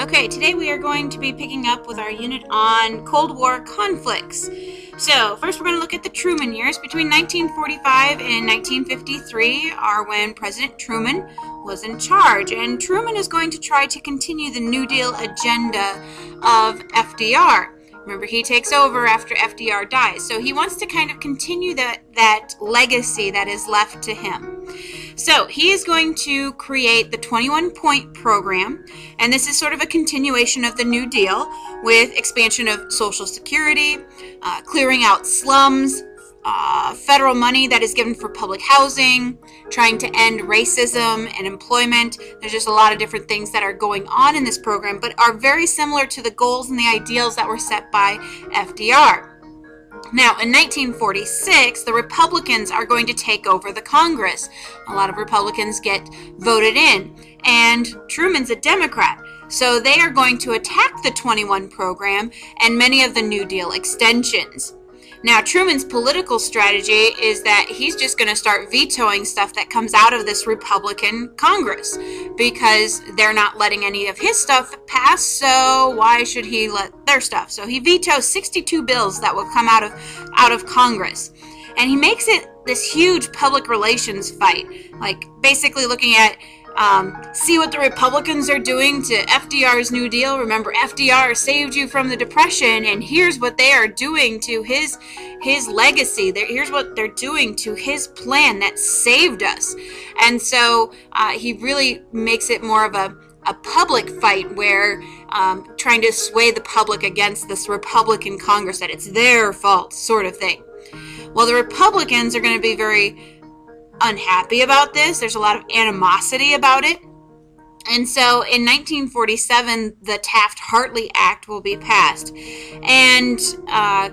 Okay, today we are going to be picking up with our unit on Cold War conflicts. So, first we're going to look at the Truman years. Between 1945 and 1953 are when President Truman was in charge, and Truman is going to try to continue the New Deal agenda of FDR. Remember, he takes over after FDR dies, so he wants to kind of continue that legacy that is left to him. So he is going to create the 21-point program, and this is sort of a continuation of the New Deal with expansion of Social Security, clearing out slums, federal money that is given for public housing, trying to end racism and employment. There's just a lot of different things that are going on in this program, but are very similar to the goals and the ideals that were set by FDR. Now, in 1946, the Republicans are going to take over the Congress. A lot of Republicans get voted in, and Truman's a Democrat. So they are going to attack the 21 program and many of the New Deal extensions. Now, Truman's political strategy is that he's just going to start vetoing stuff that comes out of this Republican Congress because they're not letting any of his stuff pass, so why should he let their stuff? So he vetoes 62 bills that will come out of Congress. And he makes it this huge public relations fight, like basically looking at see what the Republicans are doing to FDR's New Deal. Remember, FDR saved you from the Depression, and here's what they are doing to his legacy. Here's what they're doing to his plan that saved us. And so he really makes it more of a public fight where trying to sway the public against this Republican Congress, that it's their fault sort of thing. Well, the Republicans are going to be very unhappy about this. There's a lot of animosity about it. And so in 1947, the Taft-Hartley Act will be passed. And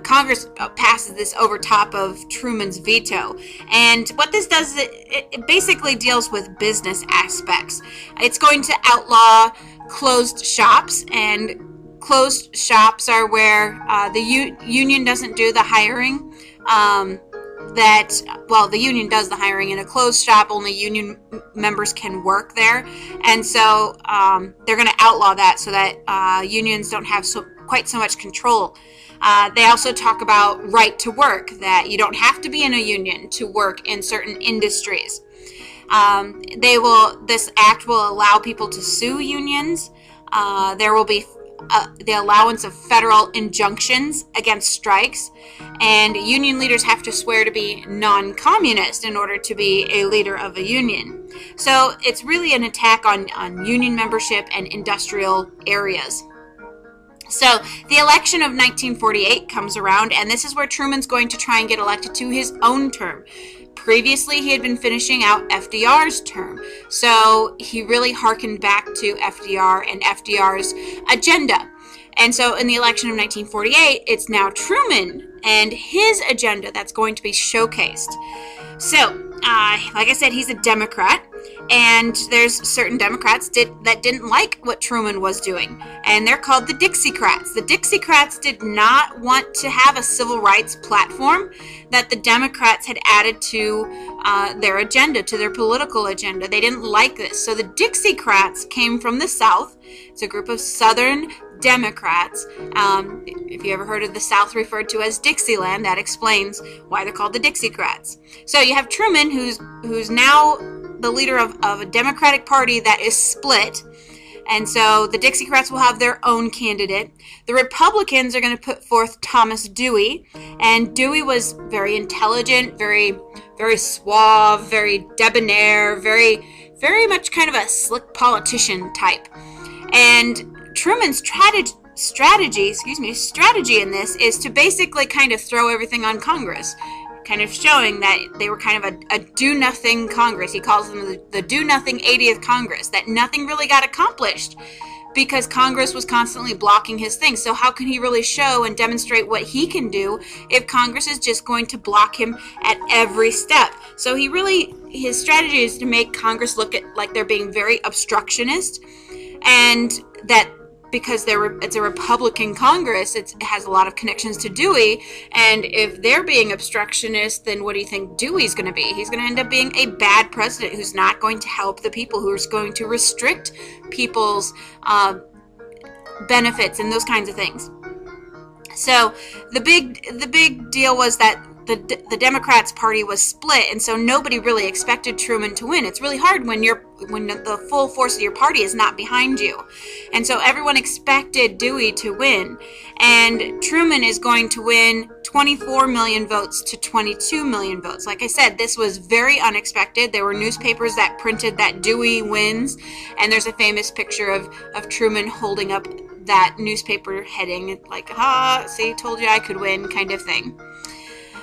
Congress passes this over top of Truman's veto. And what this does is it basically deals with business aspects. It's going to outlaw closed shops, and closed shops are where the union doesn't do the hiring. The union does the hiring. In a closed shop, only union members can work there, and so they're going to outlaw that so that unions don't have quite so much control. They also talk about right to work, that you don't have to be in a union to work in certain industries. This act will allow people to sue unions. There will be the allowance of federal injunctions against strikes, and union leaders have to swear to be non-communist in order to be a leader of a union. So it's really an attack on union membership and industrial areas. So the election of 1948 comes around, and this is where Truman's going to try and get elected to his own term. Previously, he had been finishing out FDR's term, so he really harkened back to FDR and FDR's agenda. And so in the election of 1948, it's now Truman and his agenda that's going to be showcased. So, like I said, he's a Democrat, and there's certain Democrats that didn't like what Truman was doing, and they're called the Dixiecrats. The Dixiecrats did not want to have a civil rights platform that the Democrats had added to their agenda, to their political agenda. They didn't like this. So the Dixiecrats came from the South. It's a group of Southern Democrats. If you ever heard of the South referred to as Dixieland, that explains why they're called the Dixiecrats. So you have Truman, who's now the leader of a Democratic Party that is split. And so the Dixiecrats will have their own candidate. The Republicans are going to put forth Thomas Dewey. And Dewey was very intelligent, very, very suave, very debonair, very, very much kind of a slick politician type. And Truman's strategy in this is to basically kind of throw everything on Congress, kind of showing that they were kind of a do-nothing Congress. He calls them the do-nothing 80th Congress, that nothing really got accomplished because Congress was constantly blocking his things. So how can he really show and demonstrate what he can do if Congress is just going to block him at every step? So his strategy is to make Congress look like they're being very obstructionist, and that because it's a Republican Congress, it has a lot of connections to Dewey, and if they're being obstructionist, then what do you think Dewey's going to be? He's going to end up being a bad president who's not going to help the people, who's going to restrict people's benefits and those kinds of things. So the big deal was that the Democrats party was split, and so nobody really expected Truman to win. It's really hard when the full force of your party is not behind you. And so everyone expected Dewey to win, and Truman is going to win 24 million votes to 22 million votes. Like I said, this was very unexpected. There were newspapers that printed that Dewey wins, and there's a famous picture of Truman holding up that newspaper heading, like, see, told you I could win, kind of thing.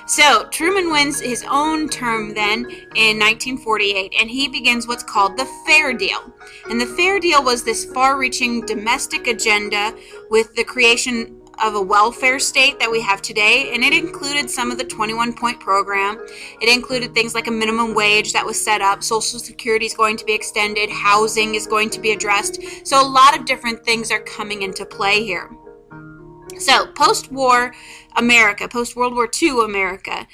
So Truman wins his own term then in 1948, and he begins what's called the Fair Deal. And the Fair Deal was this far-reaching domestic agenda with the creation of a welfare state that we have today, and it included some of the 21-point program. It included things like a minimum wage that was set up, Social Security is going to be extended, housing is going to be addressed. So a lot of different things are coming into play here. So post-war America, post-World War II America,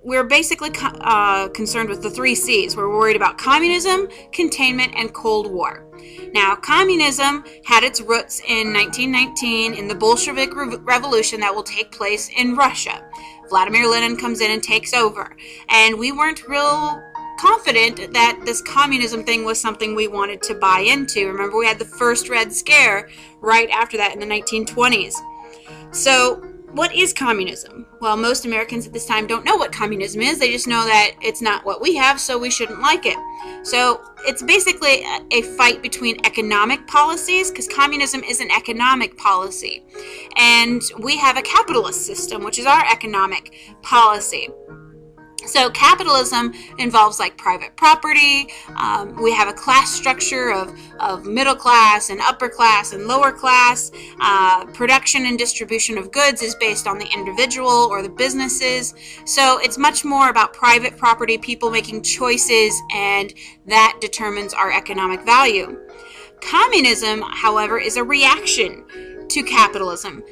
we're basically concerned with the 3 C's. We're worried about communism, containment, and Cold War. Now, communism had its roots in 1919 in the Bolshevik Revolution that will take place in Russia. Vladimir Lenin comes in and takes over. And we weren't real confident that this communism thing was something we wanted to buy into. Remember, we had the first Red Scare right after that in the 1920s. So what is communism? Well, most Americans at this time don't know what communism is. They just know that it's not what we have, so we shouldn't like it. So it's basically a fight between economic policies, because communism is an economic policy. And we have a capitalist system, which is our economic policy. So capitalism involves like private property. We have a class structure of middle class and upper class and lower class. Production and distribution of goods is based on the individual or the businesses. So it's much more about private property, people making choices, and that determines our economic value. Communism, however, is a reaction to capitalism,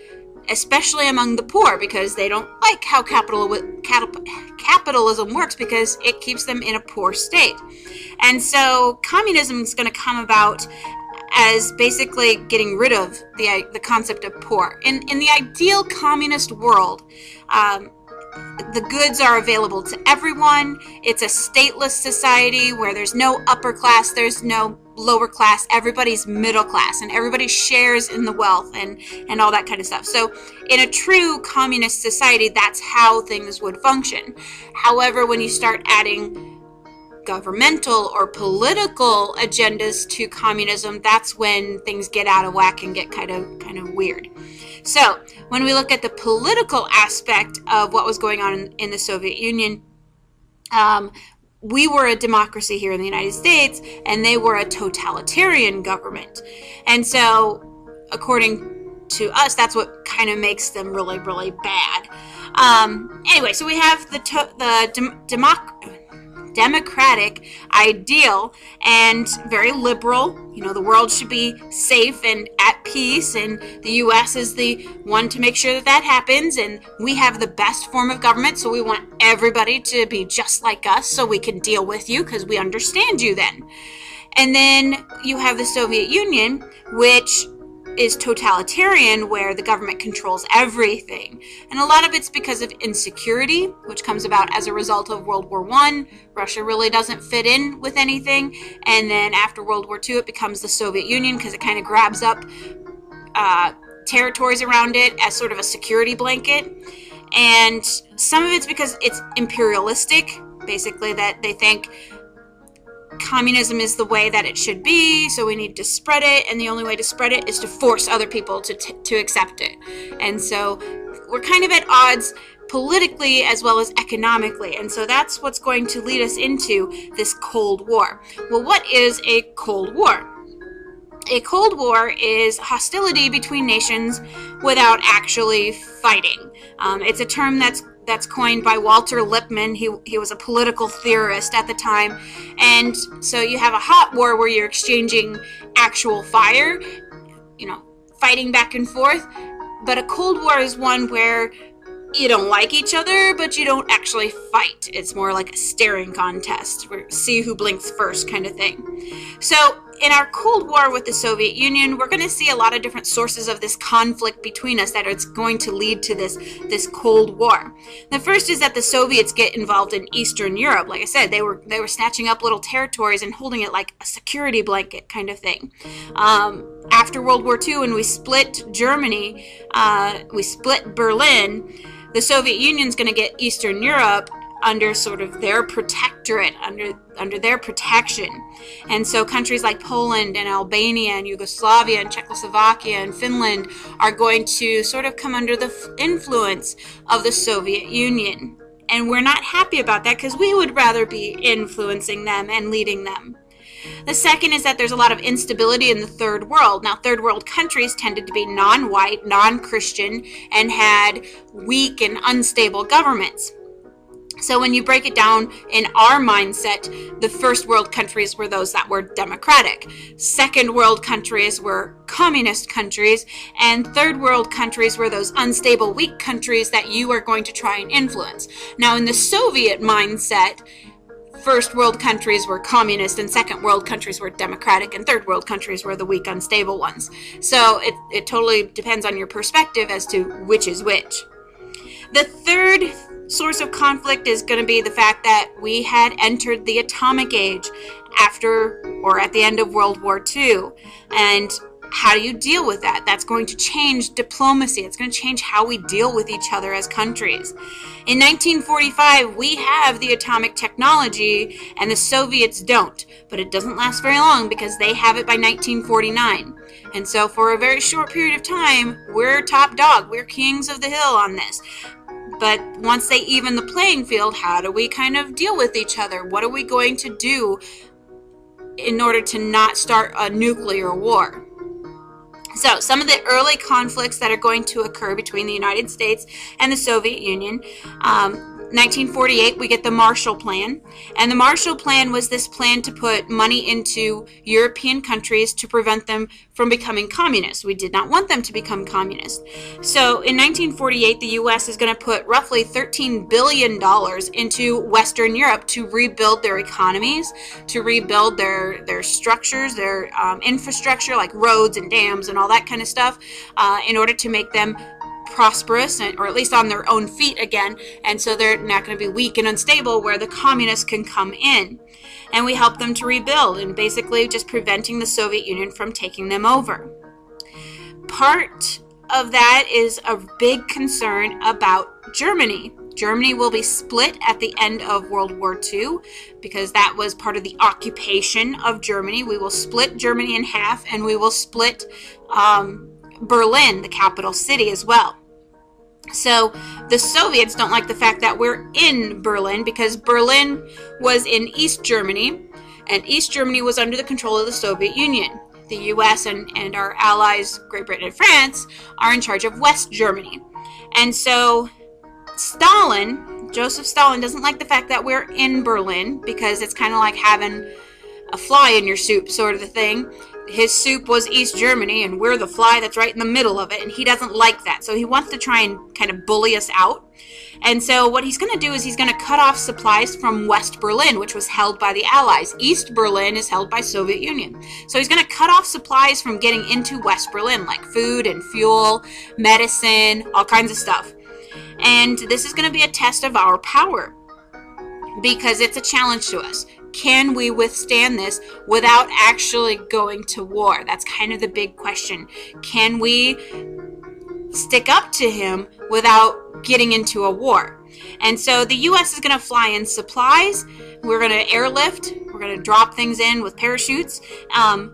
especially among the poor, because they don't like how capitalism works because it keeps them in a poor state. And so communism is going to come about as basically getting rid of the concept of poor. In the ideal communist world, the goods are available to everyone. It's a stateless society where there's no upper class, there's no lower class, everybody's middle class, and everybody shares in the wealth and all that kind of stuff. So in a true communist society, that's how things would function. However, when you start adding governmental or political agendas to communism, that's when things get out of whack and get kind of weird. So when we look at the political aspect of what was going on in the Soviet Union, we were a democracy here in the United States, and they were a totalitarian government. And so, according to us, that's what kind of makes them really, really bad. Anyway, so we have the democratic ideal and very liberal. You know, the world should be safe and at peace, and the U.S. is the one to make sure that happens, and we have the best form of government, so we want everybody to be just like us so we can deal with you because we understand you then. And then you have the Soviet Union, which is totalitarian, where the government controls everything. And a lot of it's because of insecurity, which comes about as a result of World War I. Russia really doesn't fit in with anything. And then after World War II, it becomes the Soviet Union because it kind of grabs up territories around it as sort of a security blanket. And some of it's because it's imperialistic, basically that they think communism is the way that it should be, so we need to spread it, and the only way to spread it is to force other people to accept it. And so we're kind of at odds politically as well as economically, and so that's what's going to lead us into this Cold War. Well, what is a Cold War? A Cold War is hostility between nations without actually fighting. It's a term that's coined by Walter Lippmann. He was a political theorist at the time. And so you have a hot war where you're exchanging actual fire, fighting back and forth. But a Cold War is one where you don't like each other, but you don't actually fight. It's more like a staring contest, where see who blinks first kind of thing. So in our Cold War with the Soviet Union, we're going to see a lot of different sources of this conflict between us that it's going to lead to this Cold War. The first is that the Soviets get involved in Eastern Europe. Like I said, they were snatching up little territories and holding it like a security blanket kind of thing. After World War II, when we split Germany, we split Berlin, the Soviet Union's going to get Eastern Europe under sort of their protectorate, under their protection. And so countries like Poland and Albania and Yugoslavia and Czechoslovakia and Finland are going to sort of come under the influence of the Soviet Union. And we're not happy about that because we would rather be influencing them and leading them. The second is that there's a lot of instability in the third world. Now, third world countries tended to be non-white, non-Christian, and had weak and unstable governments. So when you break it down in our mindset, the first world countries were those that were democratic. Second world countries were communist countries. And third world countries were those unstable, weak countries that you are going to try and influence. Now, in the Soviet mindset, first world countries were communist and second world countries were democratic and third world countries were the weak, unstable ones. So it totally depends on your perspective as to which is which. The third source of conflict is going to be the fact that we had entered the atomic age after or at the end of World War II. And how do you deal with that? That's going to change diplomacy. It's going to change how we deal with each other as countries. In 1945, we have the atomic technology and the Soviets don't. But it doesn't last very long because they have it by 1949. And so for a very short period of time, we're top dog. We're kings of the hill on this. But once they even the playing field, how do we kind of deal with each other? What are we going to do in order to not start a nuclear war? So some of the early conflicts that are going to occur between the United States and the Soviet Union. 1948, we get the Marshall Plan. And the Marshall Plan was this plan to put money into European countries to prevent them from becoming communist. We did not want them to become communist. So in 1948, the U.S. is going to put roughly $13 billion into Western Europe to rebuild their economies, to rebuild their structures, their infrastructure like roads and dams and all that kind of stuff, in order to make them prosperous, or at least on their own feet again, and so they're not going to be weak and unstable where the communists can come in. And we help them to rebuild and basically just preventing the Soviet Union from taking them over. Part of that is a big concern about Germany. Germany will be split at the end of World War II because that was part of the occupation of Germany. We will split Germany in half, and we will split Berlin, the capital city, as well. So the Soviets don't like the fact that we're in Berlin because Berlin was in East Germany, and East Germany was under the control of the Soviet Union. The U.S. and our allies, Great Britain and France, are in charge of West Germany. And so Joseph Stalin doesn't like the fact that we're in Berlin because it's kind of like having a fly in your soup sort of a thing. His soup was East Germany, and we're the fly that's right in the middle of it, and he doesn't like that. So he wants to try and kind of bully us out. And so what he's going to do is he's going to cut off supplies from West Berlin, which was held by the Allies. East Berlin is held by Soviet Union. So he's going to cut off supplies from getting into West Berlin, like food and fuel, medicine, all kinds of stuff. And this is going to be a test of our power because it's a challenge to us. Can we withstand this without actually going to war? That's kind of the big question. Can we stick up to him without getting into a war? And so the U.S. is going to fly in supplies. We're going to airlift. We're going to drop things in with parachutes.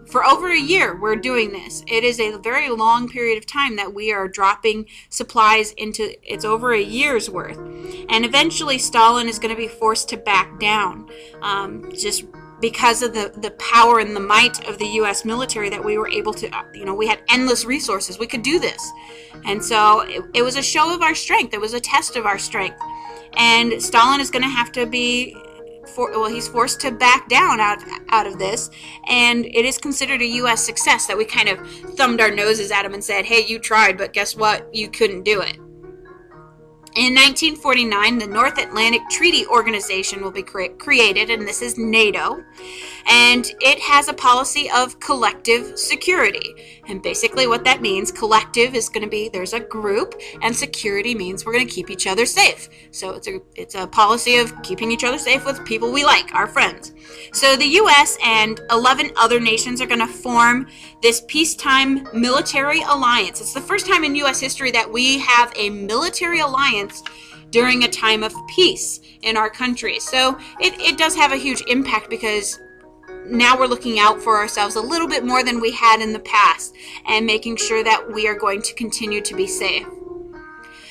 For over a year, we're doing this. It is a very long period of time that we are dropping supplies into. It's over a year's worth. And eventually, Stalin is going to be forced to back down, just because of the power and the might of the U.S. military that we were able to, we had endless resources. We could do this. And so it was a show of our strength. It was a test of our strength. And Stalin is going to have to be, he's forced to back down out of this. And it is considered a U.S. success that we kind of thumbed our noses at him and said, hey, you tried, but guess what? You couldn't do it. In 1949, the North Atlantic Treaty Organization will be created, and this is NATO. and it has a policy of collective security. And basically what that means, collective is going to be there's a group, and security means we're going to keep each other safe. So it's a policy of keeping each other safe with people we like, our friends. So the U.S. and 11 other nations are going to form this peacetime military alliance. It's the first time in U.S. history that we have a military alliance during a time of peace in our country. So it does have a huge impact, because now we're looking out for ourselves a little bit more than we had in the past, and making sure that we are going to continue to be safe.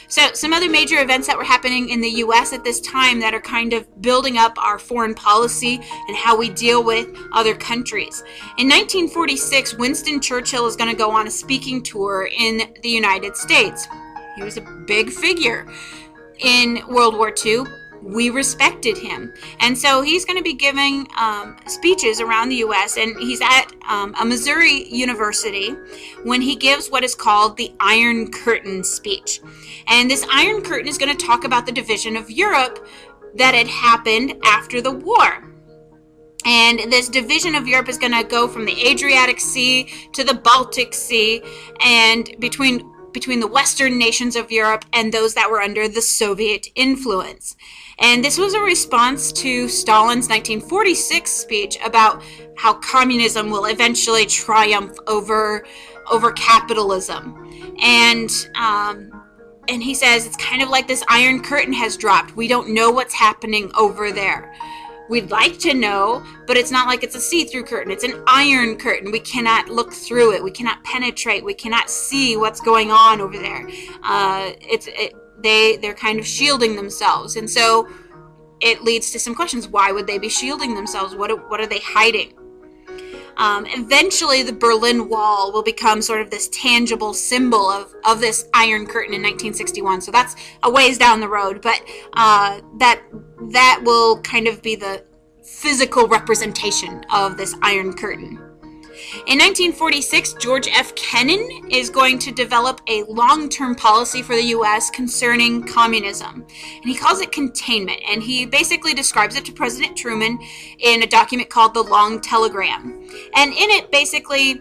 So some other major events that were happening in the U.S. at this time that are kind of building up our foreign policy and how we deal with other countries. In 1946, Winston Churchill is going to go on a speaking tour in the United States. He was a big figure in World War II. We respected him. And so he's going to be giving speeches around the U.S., and he's at a Missouri university when he gives what is called the Iron Curtain speech. And this Iron Curtain is going to talk about the division of Europe that had happened after the war. And this division of Europe is going to go from the Adriatic Sea to the Baltic Sea, and between the Western nations of Europe and those that were under the Soviet influence. And this was a response to Stalin's 1946 speech about how communism will eventually triumph over capitalism. And he says it's kind of like this Iron Curtain has dropped. We don't know what's happening over there. We'd like to know, but it's not like it's a see-through curtain. It's an iron curtain. We cannot look through it. We cannot penetrate. We cannot see what's going on over there. They're kind of shielding themselves. And so it leads to some questions. Why would they be shielding themselves? What are they hiding? Eventually, the Berlin Wall will become sort of this tangible symbol of this Iron Curtain in 1961. So that's a ways down the road, but that will kind of be the physical representation of this Iron Curtain. In 1946, George F. Kennan is going to develop a long-term policy for the U.S. concerning communism, and he calls it containment, and he basically describes it to President Truman in a document called the Long Telegram. And in it, basically,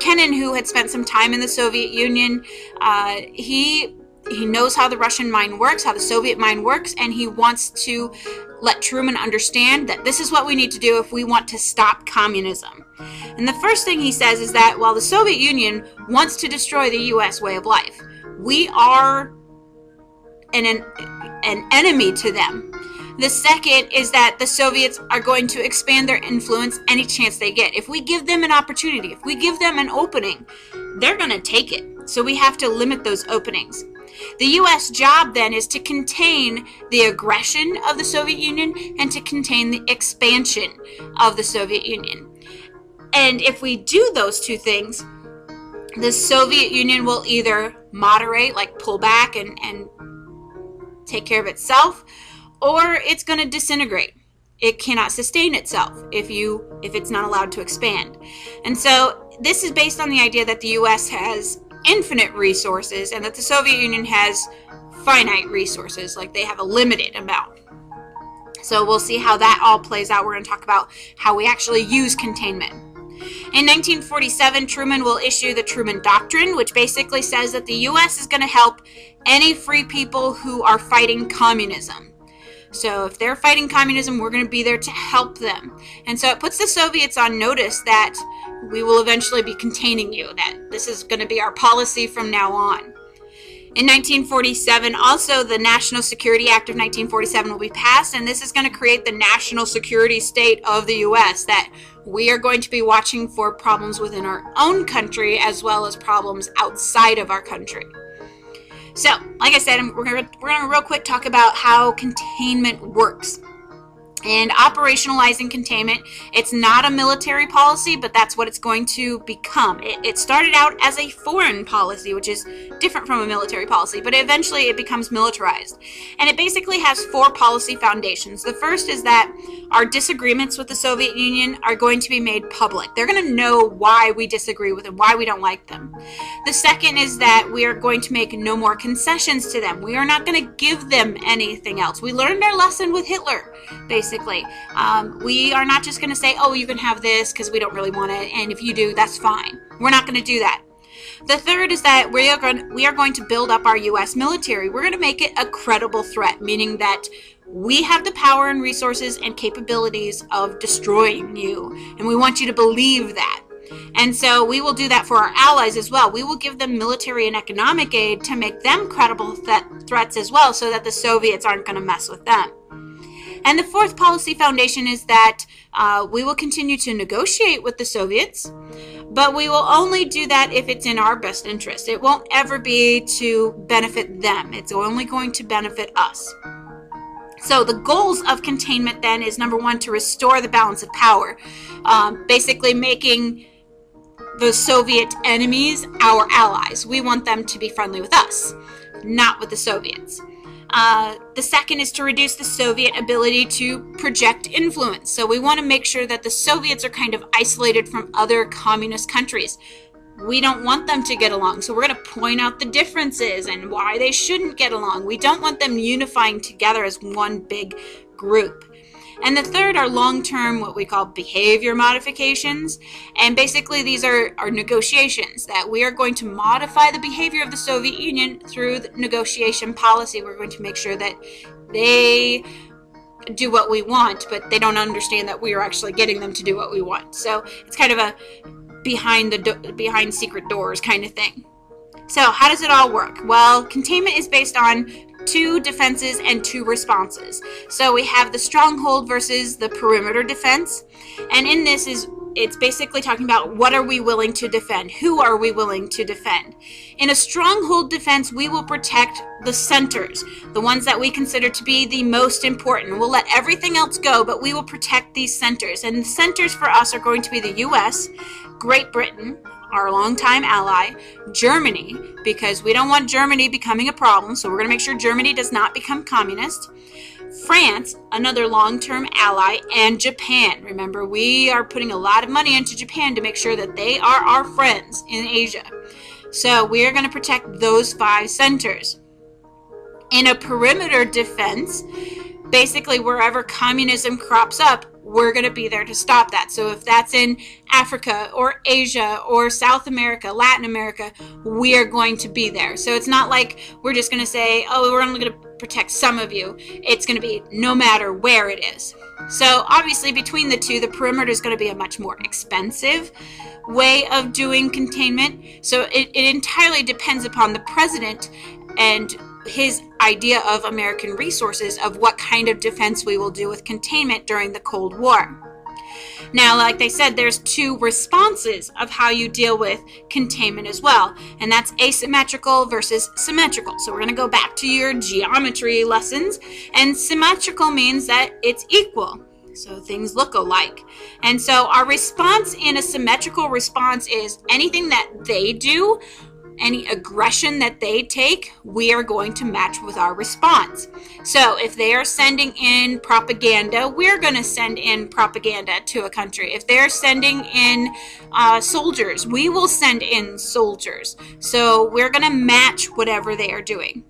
Kennan, who had spent some time in the Soviet Union, he knows how the Russian mind works, how the Soviet mind works, and he wants to let Truman understand that this is what we need to do if we want to stop communism. And the first thing he says is that while the Soviet Union wants to destroy the U.S. way of life, we are an enemy to them. The second is that the Soviets are going to expand their influence any chance they get. If we give them an opportunity, if we give them an opening, they're going to take it. So we have to limit those openings. The U.S. job then is to contain the aggression of the Soviet Union and to contain the expansion of the Soviet Union. And if we do those two things, the Soviet Union will either moderate, like pull back and take care of itself, or it's going to disintegrate. It cannot sustain itself if it's not allowed to expand. And so this is based on the idea that the U.S. has infinite resources and that the Soviet Union has finite resources, like they have a limited amount. So we'll see how that all plays out. We're going to talk about how we actually use containment. In 1947, Truman will issue the Truman Doctrine, which basically says that the U.S. is going to help any free people who are fighting communism. So if they're fighting communism, we're going to be there to help them. And so it puts the Soviets on notice that we will eventually be containing you, that this is going to be our policy from now on. In 1947, also the National Security Act of 1947 will be passed, and this is going to create the national security state of the U.S., that we are going to be watching for problems within our own country as well as problems outside of our country. So, like I said, we're going to real quick talk about how containment works. And operationalizing containment, it's not a military policy, but that's what it's going to become. It started out as a foreign policy, which is different from a military policy, but eventually it becomes militarized. And it basically has four policy foundations. The first is that our disagreements with the Soviet Union are going to be made public. They're going to know why we disagree with them, why we don't like them. The second is that we are going to make no more concessions to them. We are not going to give them anything else. We learned our lesson with Hitler, basically. basically. We are not just going to say, oh, you can have this because we don't really want it, and if you do, that's fine. We're not going to do that. The third is that we are going to build up our U.S. military. We're going to make it a credible threat, meaning that we have the power and resources and capabilities of destroying you, and we want you to believe that. And so we will do that for our allies as well. We will give them military and economic aid to make them credible threats as well, so that the Soviets aren't going to mess with them. And the fourth policy foundation is that we will continue to negotiate with the Soviets, but we will only do that if it's in our best interest. It won't ever be to benefit them. It's only going to benefit us. So the goals of containment then is, number one, to restore the balance of power, basically making the Soviet enemies our allies. We want them to be friendly with us, not with the Soviets. The second is to reduce the Soviet ability to project influence. So we want to make sure that the Soviets are kind of isolated from other communist countries. We don't want them to get along, so we're going to point out the differences and why they shouldn't get along. We don't want them unifying together as one big group. And the third are long-term, what we call behavior modifications. And basically these are negotiations that we are going to modify the behavior of the Soviet Union through the negotiation policy. We're going to make sure that they do what we want, but they don't understand that we are actually getting them to do what we want. So it's kind of a behind secret doors kind of thing. So how does it all work? Well, containment is based on 2 defenses and 2 responses. So we have the stronghold versus the perimeter defense. And in this it's basically talking about what are we willing to defend? Who are we willing to defend? In a stronghold defense, we will protect the centers, the ones that we consider to be the most important. We'll let everything else go, but we will protect these centers. And the centers for us are going to be the U.S., Great Britain, our longtime ally, Germany, because we don't want Germany becoming a problem, so we're going to make sure Germany does not become communist, France, another long-term ally, and Japan. Remember, we are putting a lot of money into Japan to make sure that they are our friends in Asia. So we are going to protect those 5 centers. In a perimeter defense, basically wherever communism crops up, we're going to be there to stop that. So if that's in Africa or Asia or South America, Latin America, we are going to be there. So it's not like we're just going to say, oh, we're only going to protect some of you. It's going to be no matter where it is. So obviously between the 2, the perimeter is going to be a much more expensive way of doing containment. So it entirely depends upon the president and his idea of American resources of what kind of defense we will do with containment during the Cold War. Now, like I said, there's 2 responses of how you deal with containment as well, and that's asymmetrical versus symmetrical. So we're going to go back to your geometry lessons, and symmetrical means that it's equal. So things look alike. And so our response in a symmetrical response is anything that they do, any aggression that they take, we are going to match with our response. So if they are sending in propaganda, we're going to send in propaganda to a country. If they're sending in soldiers, we will send in soldiers. So we're going to match whatever they are doing.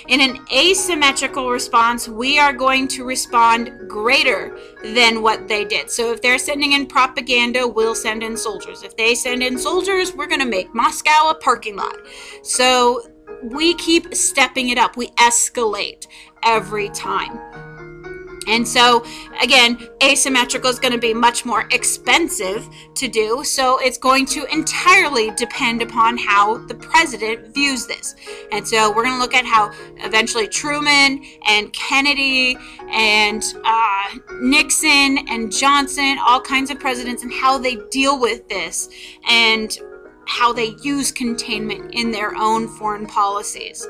In an asymmetrical response, we are going to respond greater than what they did. So if they're sending in propaganda, we'll send in soldiers. If they send in soldiers, we're going to make Moscow a parking lot. So we keep stepping it up. We escalate every time. And so, again, asymmetrical is going to be much more expensive to do, so it's going to entirely depend upon how the president views this. And so we're going to look at how eventually Truman and Kennedy and Nixon and Johnson, all kinds of presidents, and how they deal with this and how they use containment in their own foreign policies.